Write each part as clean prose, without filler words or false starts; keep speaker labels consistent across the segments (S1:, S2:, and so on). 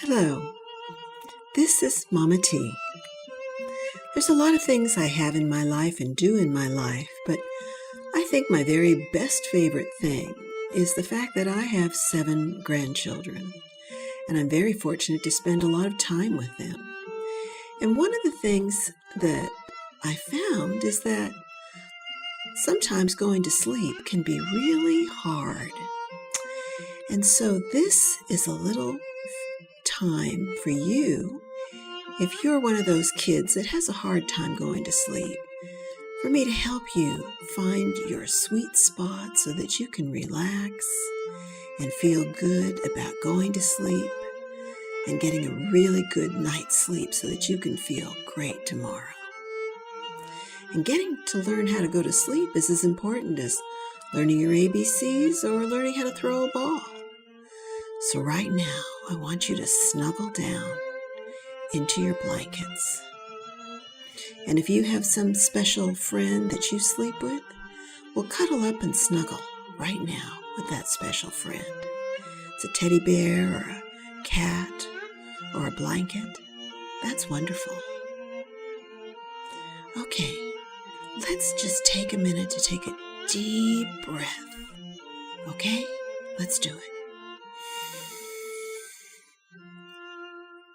S1: Hello, this is Mama T. There's a lot of things I have in my life and do in my life, but I think my very best favorite thing is the fact that I have 7 grandchildren, and I'm very fortunate to spend a lot of time with them. And one of the things that I found is that sometimes going to sleep can be really hard. And so this is a little time for you, if you're one of those kids that has a hard time going to sleep, for me to help you find your sweet spot so that you can relax and feel good about going to sleep and getting a really good night's sleep so that you can feel great tomorrow. And getting to learn how to go to sleep is as important as learning your ABCs or learning how to throw a ball. So right now, I want you to snuggle down into your blankets. And if you have some special friend that you sleep with, well, cuddle up and snuggle right now with that special friend. It's a teddy bear or a cat or a blanket. That's wonderful. Okay, let's just take a minute to take a deep breath. Okay? Let's do it.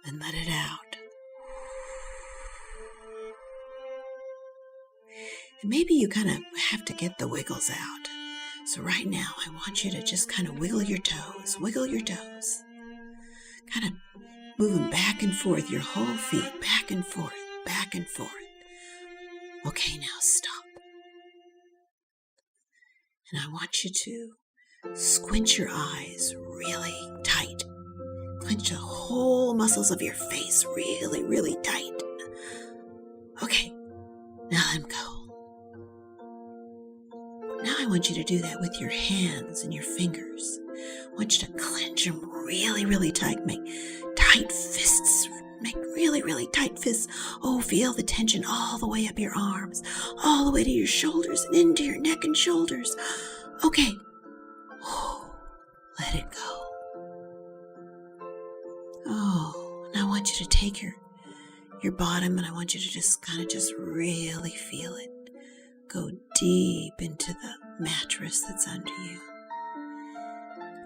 S1: And let it out. And maybe you kind of have to get the wiggles out. So right now, I want you to just kind of wiggle your toes. Kind of move them back and forth, your whole feet, back and forth, back and forth. Okay, now stop. And I want you to squint your eyes really tight. Clench the whole muscles of your face really, really tight. Okay, now let them go. Now I want you to do that with your hands and your fingers. I want you to clench them really, really tight. Make tight fists. Make really, really tight fists. Oh, feel the tension all the way up your arms, all the way to your shoulders and into your neck and shoulders. Okay. Oh, let it go. Oh, and I want you to take your bottom and I want you to just kind of just really feel it. Go deep into the mattress that's under you.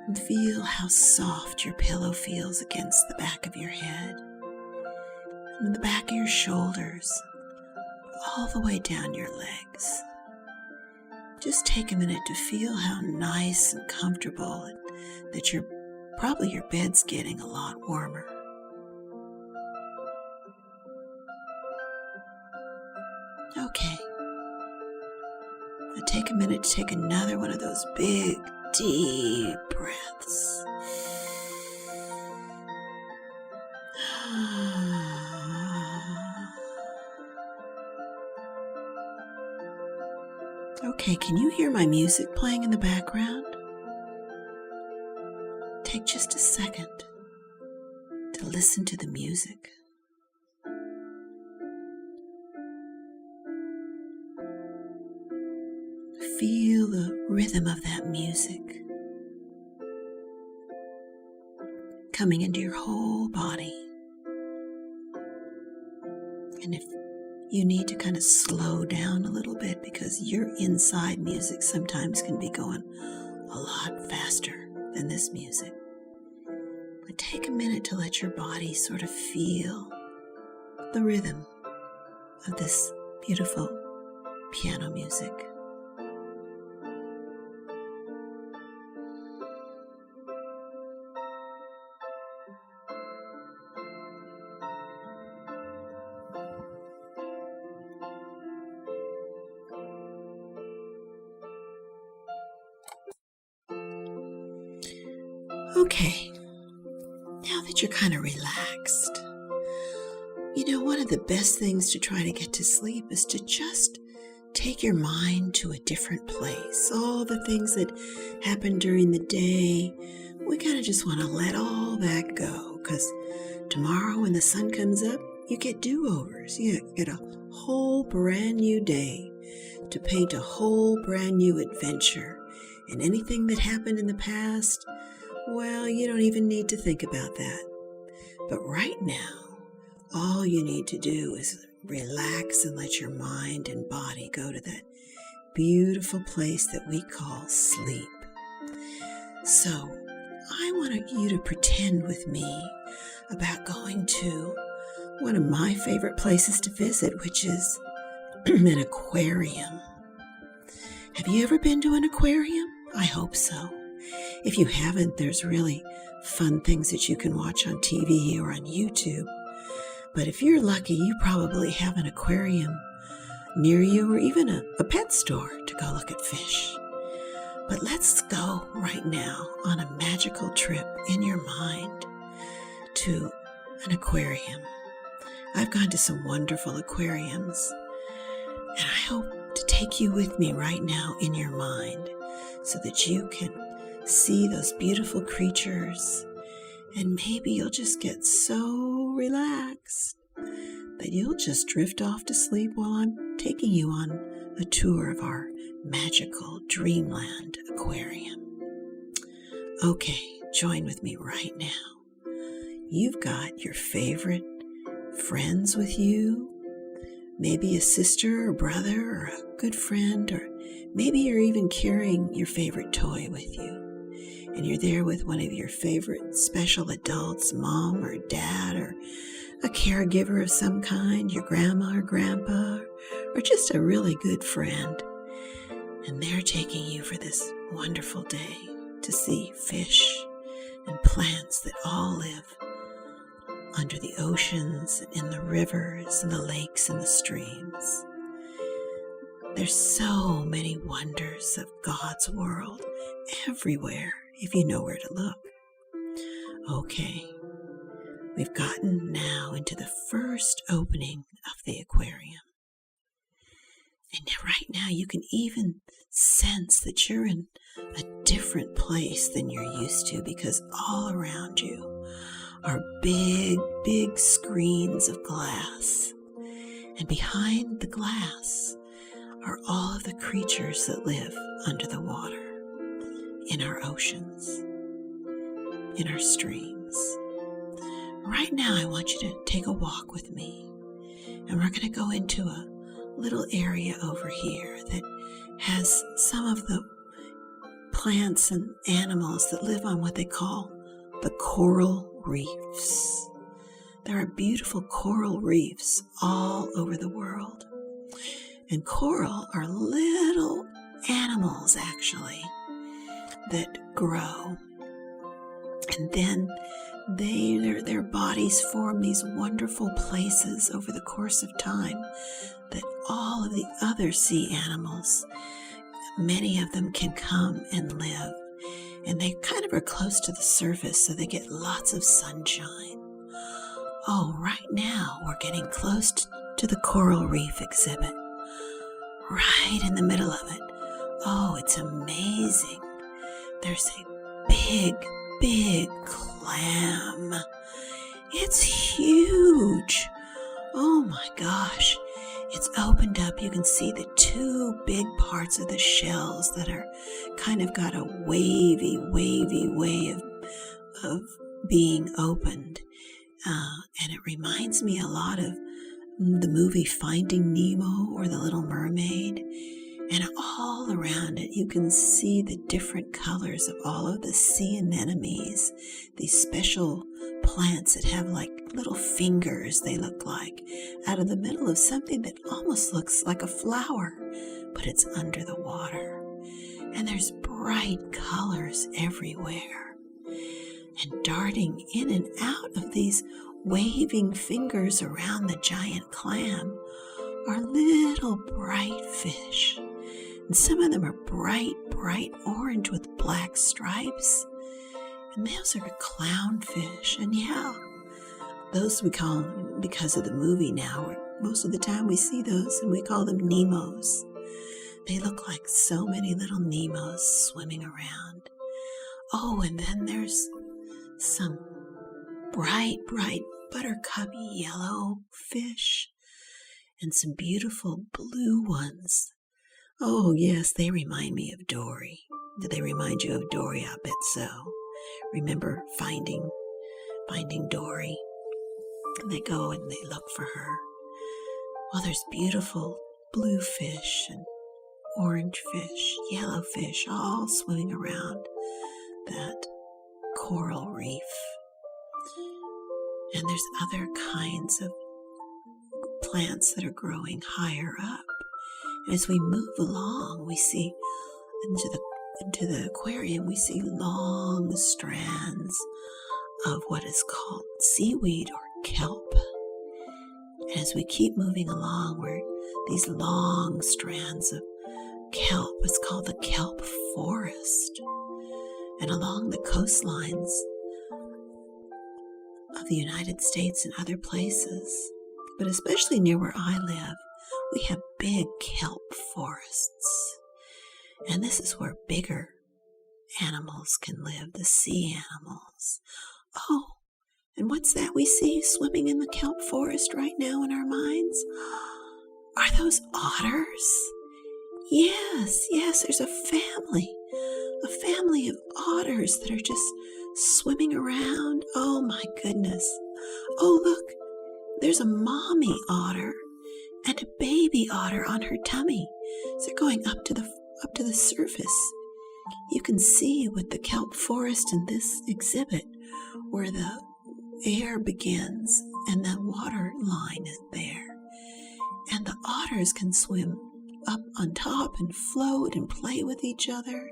S1: And feel how soft your pillow feels against the back of your head. And the back of your shoulders, all the way down your legs. Just take a minute to feel how nice and comfortable and that your bed's getting a lot warmer. Okay. Now take a minute to take another one of those big, deep breaths. Okay, can you hear my music playing in the background? Take just a second to listen to the music. Feel the rhythm of that music coming into your whole body. And if you need to kind of slow down a little bit because your inside music sometimes can be going a lot faster than this music. But take a minute to let your body sort of feel the rhythm of this beautiful piano music. Okay, now that you're kind of relaxed, one of the best things to try to get to sleep is to just take your mind to a different place. All the things that happened during the day, we kind of just want to let all that go, because tomorrow when the sun comes up, you get do-overs. You get a whole brand new day to paint a whole brand new adventure. And anything that happened in the past, well, you don't even need to think about that. But right now, all you need to do is relax and let your mind and body go to that beautiful place that we call sleep. So I want you to pretend with me about going to one of my favorite places to visit, which is an aquarium. Have you ever been to an aquarium? I hope so. If you haven't, there's really fun things that you can watch on TV or on YouTube. But if you're lucky, you probably have an aquarium near you or even a pet store to go look at fish. But let's go right now on a magical trip in your mind to an aquarium. I've gone to some wonderful aquariums, and I hope to take you with me right now in your mind so that you can see those beautiful creatures, and maybe you'll just get so relaxed that you'll just drift off to sleep while I'm taking you on a tour of our magical Dreamland Aquarium. Okay, join with me right now. You've got your favorite friends with you, maybe a sister or brother or a good friend, or maybe you're even carrying your favorite toy with you. And you're there with one of your favorite special adults, mom or dad, or a caregiver of some kind, your grandma or grandpa, or just a really good friend. And they're taking you for this wonderful day to see fish and plants that all live under the oceans and in the rivers and the lakes and the streams. There's so many wonders of God's world everywhere if you know where to look. Okay, we've gotten now into the first opening of the aquarium. And right now you can even sense that you're in a different place than you're used to, because all around you are big, big screens of glass. And behind the glass are all of the creatures that live under the water, in our oceans, in our streams. Right now, I want you to take a walk with me, and we're going to go into a little area over here that has some of the plants and animals that live on what they call the coral reefs. There are beautiful coral reefs all over the world. And coral are little animals, actually, that grow. And then their bodies form these wonderful places over the course of time that all of the other sea animals, many of them can come and live. And they kind of are close to the surface, so they get lots of sunshine. Oh, right now we're getting close to the coral reef exhibit. Right in the middle of it. Oh, it's amazing. There's a big, big clam. It's huge. Oh my gosh. It's opened up. You can see the two big parts of the shells that are kind of got a wavy way of being opened. And it reminds me a lot of the movie Finding Nemo or The Little Mermaid. And all around it, you can see the different colors of all of the sea anemones, these special plants that have like little fingers, they look like, out of the middle of something that almost looks like a flower, but it's under the water. And there's bright colors everywhere. And darting in and out of these waving fingers around the giant clam are little bright fish. And some of them are bright orange with black stripes. And those are clownfish. And yeah, those we call them, because of the movie now, most of the time we see those and we call them Nemos. They look like so many little Nemos swimming around. Oh, and then there's some bright buttercup yellow fish and some beautiful blue ones. Oh, yes, they remind me of Dory. Did they remind you of Dory? I bet so. Remember Finding Dory? And they go and they look for her. Well, there's beautiful blue fish and orange fish, yellow fish, all swimming around that coral reef. And there's other kinds of plants that are growing higher up. And as we move along, we see into the aquarium, we see long strands of what is called seaweed or kelp. And as we keep moving along, where these long strands of kelp, it's called the kelp forest. And along the coastlines of the United States and other places, but especially near where I live, we have big kelp forests. And this is where bigger animals can live, the sea animals. Oh, and what's that we see swimming in the kelp forest right now in our minds? Are those otters? Yes, there's a family of otters that are just swimming around. Oh my goodness. Oh, look, there's a mommy otter and a baby otter on her tummy. So they're going up to the surface. You can see with the kelp forest in this exhibit where the air begins and the water line is there. And the otters can swim up on top and float and play with each other,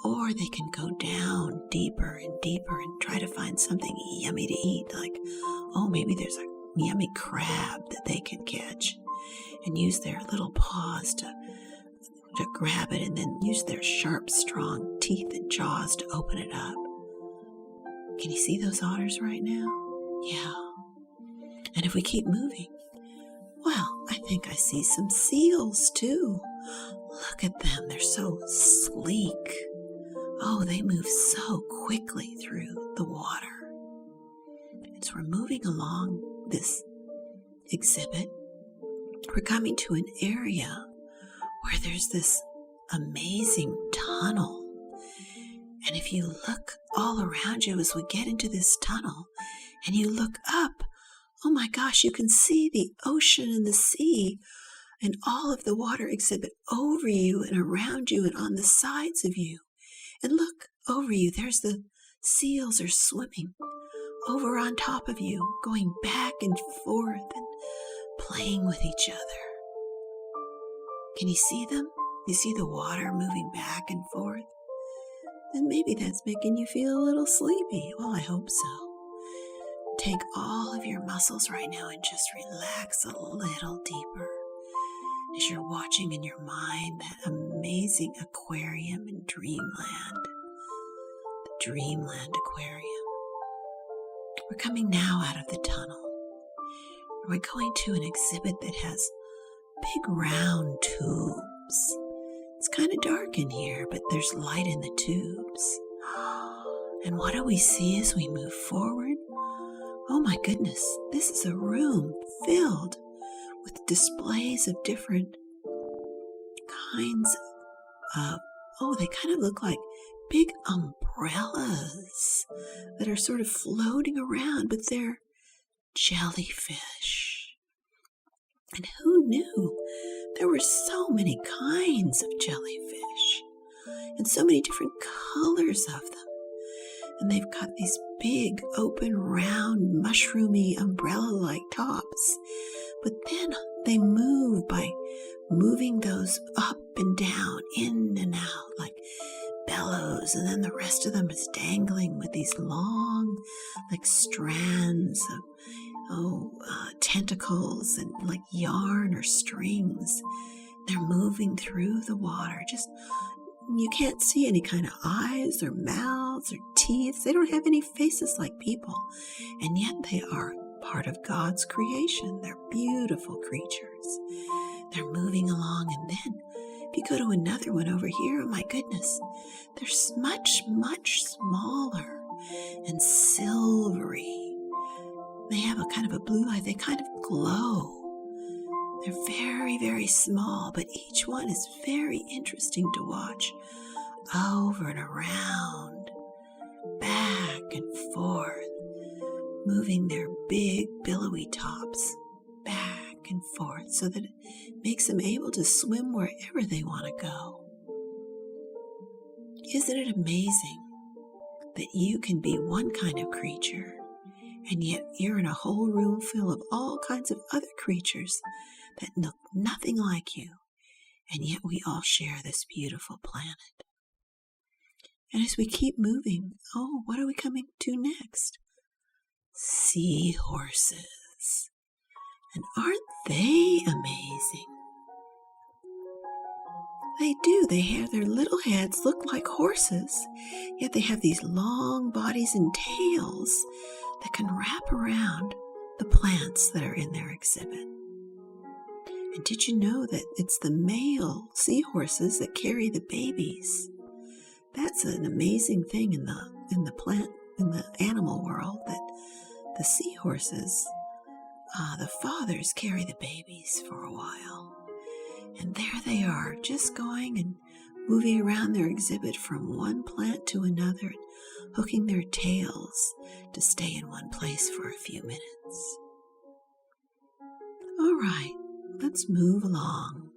S1: or they can go down deeper and deeper and try to find something yummy to eat, like, oh, maybe there's a yummy crab that they can catch and use their little paws to grab it, and then use their sharp, strong teeth and jaws to open it up. Can you see those otters right now? Yeah. And if we keep moving, well, I think I see some seals too. Look at them. They're so sleek. Oh, they move so quickly through the water. As we're moving along this exhibit, we're coming to an area where there's this amazing tunnel. And if you look all around you as we get into this tunnel and you look up, oh my gosh, you can see the ocean and the sea and all of the water exhibit over you and around you and on the sides of you. And look over you, there's the seals are swimming over on top of you, going back and forth and playing with each other. Can you see them? You see the water moving back and forth? Then maybe that's making you feel a little sleepy. Well, I hope so. Take all of your muscles right now and just relax a little deeper as you're watching in your mind that amazing aquarium in Dreamland, the Dreamland Aquarium. We're coming now out of the tunnel. We're going to an exhibit that has big round tubes. It's kind of dark in here, but there's light in the tubes. And what do we see as we move forward? Oh my goodness, this is a room filled with displays of different kinds of, they kind of look like big umbrellas that are sort of floating around, but they're jellyfish. And who knew there were so many kinds of jellyfish and so many different colors of them? And they've got these big, open, round, mushroomy, umbrella-like tops. But then they move by moving those up and down, in and out, like bellows. And then the rest of them is dangling with these long, like strands of tentacles and like yarn or strings. They're moving through the water. Just, you can't see any kind of eyes or mouths or teeth. They don't have any faces like people. And yet they are part of God's creation. They're beautiful creatures. They're moving along. And then if you go to another one over here, oh my goodness, they're much, much smaller and silvery. They have a kind of a blue light. They kind of glow. They're very, very small, but each one is very interesting to watch. Over and around, back and forth, moving their big billowy tops back and forth so that it makes them able to swim wherever they want to go. Isn't it amazing that you can be one kind of creature, and yet you're in a whole room full of all kinds of other creatures that look nothing like you, and yet we all share this beautiful planet? And as we keep moving, what are we coming to next? Seahorses. And aren't they amazing? They do. They have their little heads look like horses, yet they have these long bodies and tails that can wrap around the plants that are in their exhibit. And did you know that it's the male seahorses that carry the babies? That's an amazing thing in the animal world, that the seahorses, the fathers carry the babies for a while. And there they are, just going and moving around their exhibit from one plant to another, hooking their tails to stay in one place for a few minutes. All right, let's move along.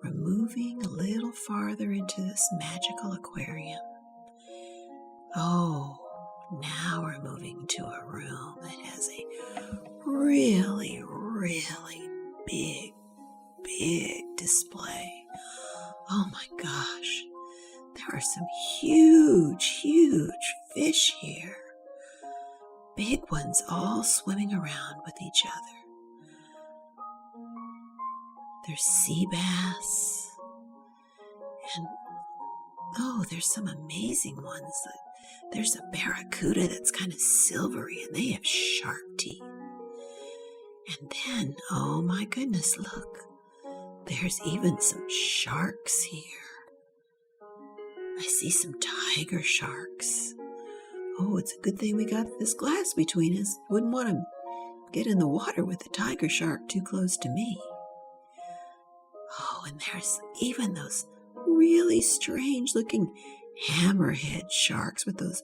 S1: We're moving a little farther into this magical aquarium. Now we're moving to a room that has a really, really big display. Oh my gosh, there are some huge fish here. Big ones all swimming around with each other. There's sea bass, and there's some amazing ones. There's a barracuda that's kind of silvery, and they have sharp teeth. And then, oh my goodness, look, there's even some sharks here. I see some tiger sharks. It's a good thing we got this glass between us. Wouldn't want to get in the water with a tiger shark too close to me. And there's even those really strange looking hammerhead sharks with those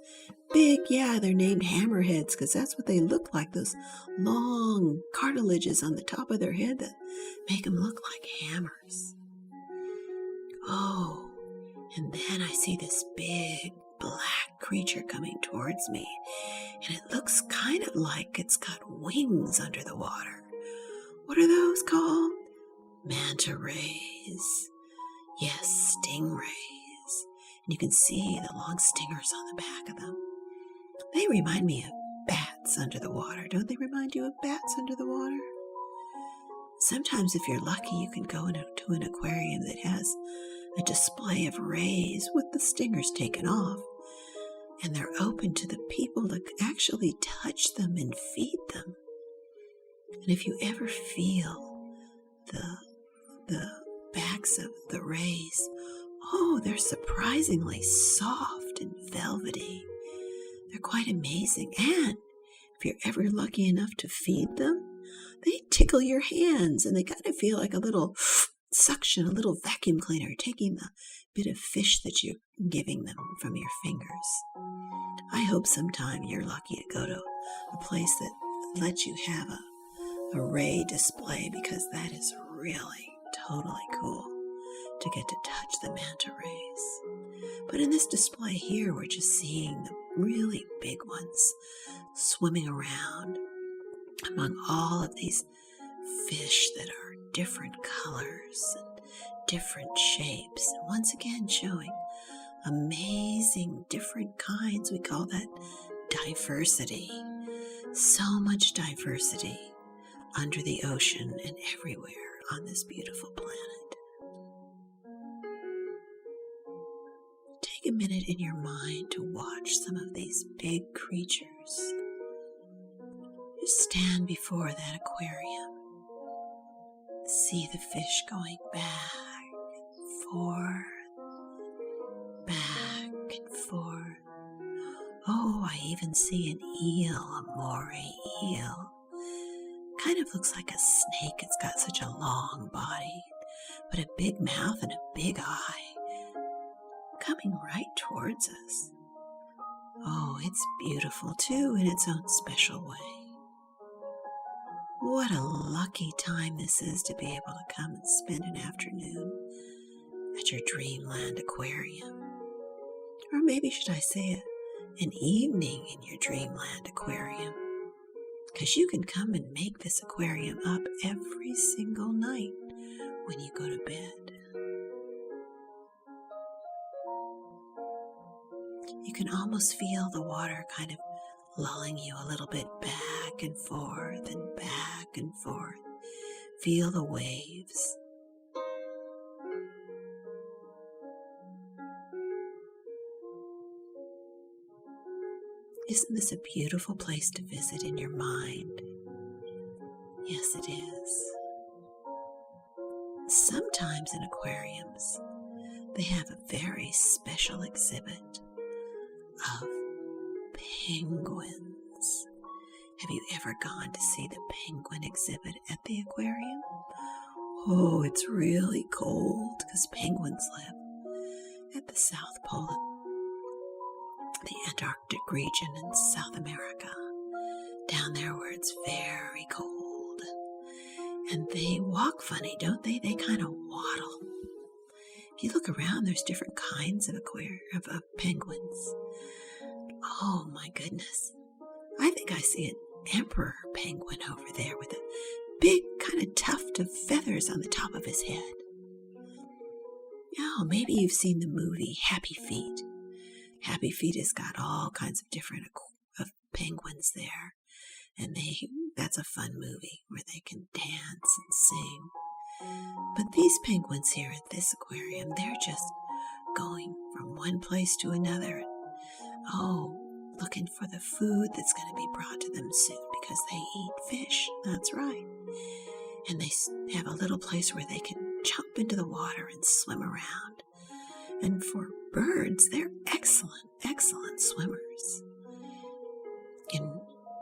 S1: big, they're named hammerheads because that's what they look like, those long cartilages on the top of their head that make them look like hammers. And then I see this big black creature coming towards me, and it looks kind of like it's got wings under the water. What are those called? Manta rays. Yes, stingrays. And you can see the long stingers on the back of them. They remind me of bats under the water. Don't they remind you of bats under the water? Sometimes if you're lucky, you can go into an aquarium that has a display of rays with the stingers taken off, and they're open to the people to actually touch them and feed them. And if you ever feel the backs of the rays, they're surprisingly soft and velvety. They're quite amazing. And if you're ever lucky enough to feed them, they tickle your hands, and they kind of feel like a little suction, a little vacuum cleaner, taking the bit of fish that you're giving them from your fingers. I hope sometime you're lucky to go to a place that lets you have a ray display, because that is really totally cool to get to touch the manta rays. But in this display here, we're just seeing the really big ones swimming around among all of these fish that are different colors and different shapes, and once again showing amazing different kinds. We call that diversity. So much diversity under the ocean and everywhere on this beautiful planet. Take a minute in your mind to watch some of these big creatures. Just stand before that aquarium. See the fish going back and forth, back and forth. I even see an eel, a moray eel. Kind of looks like a snake. It's got such a long body, but a big mouth and a big eye, coming right towards us. Oh, it's beautiful too in its own special way. What a lucky time this is to be able to come and spend an afternoon at your Dreamland Aquarium. Or maybe should I say an evening in your Dreamland Aquarium. Because you can come and make this aquarium up every single night when you go to bed. You can almost feel the water kind of lulling you a little bit back and forth and back and forth. Feel the waves. Isn't this a beautiful place to visit in your mind? Yes, it is. Sometimes in aquariums, they have a very special exhibit of penguins. Have you ever gone to see the penguin exhibit at the aquarium? Oh, it's really cold because penguins live at the South Pole, the Antarctic region in South America, down there where it's very cold. And they walk funny, don't they? They kind of waddle. If you look around, there's different kinds of penguins. Oh my goodness. I think I see an emperor penguin over there with a big kind of tuft of feathers on the top of his head. Oh, maybe you've seen the movie Happy Feet. Happy Feet has got all kinds of different of penguins there. And that's a fun movie where they can dance and sing. But these penguins here at this aquarium, they're just going from one place to another. Looking for the food that's going to be brought to them soon because they eat fish. That's right. And they have a little place where they can jump into the water and swim around. And for birds, they're excellent, excellent swimmers. In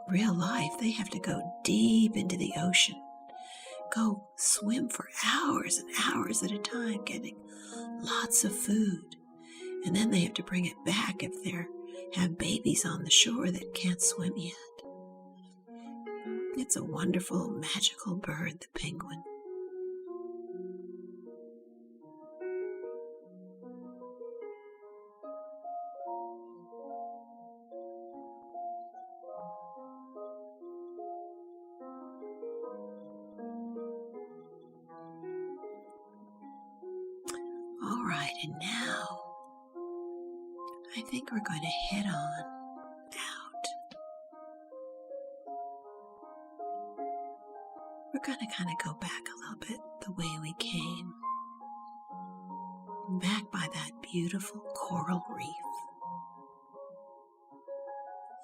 S1: real life, they have to go deep into the ocean, go swim for hours and hours at a time, getting lots of food. And then they have to bring it back if they have babies on the shore that can't swim yet. It's a wonderful, magical bird, the penguin. All right, and now I think we're going to head on out. We're going to kind of go back a little bit the way we came. Back by that beautiful coral reef.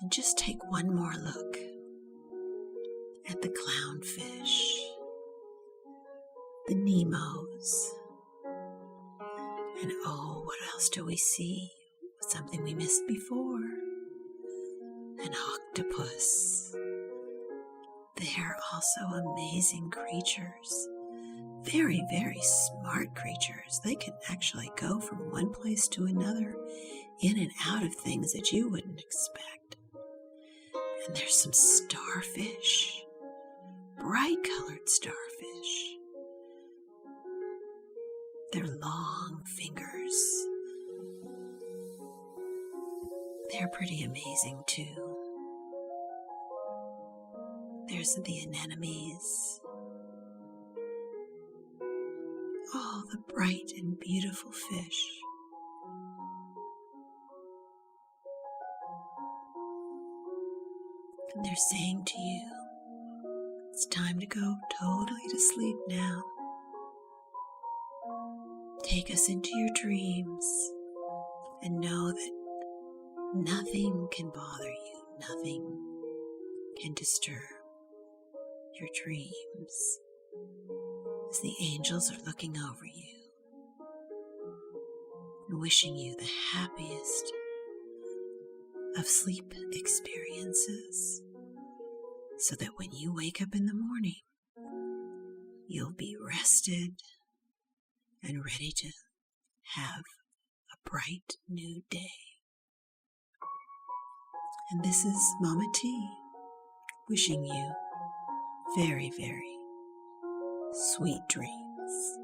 S1: And just take one more look at the clownfish, the Nemos, and oh, what else do we see? Something we missed before. An octopus. They're also amazing creatures. Very, very smart creatures. They can actually go from one place to another, in and out of things that you wouldn't expect. And there's some starfish. Bright colored starfish. Their long fingers. They're pretty amazing too. There's the anemones. All the bright and beautiful fish. And they're saying to you, it's time to go totally to sleep now. Take us into your dreams and know that nothing can bother you, nothing can disturb your dreams as the angels are looking over you and wishing you the happiest of sleep experiences so that when you wake up in the morning, you'll be rested and ready to have a bright new day. And this is Mama T, wishing you very, very sweet dreams.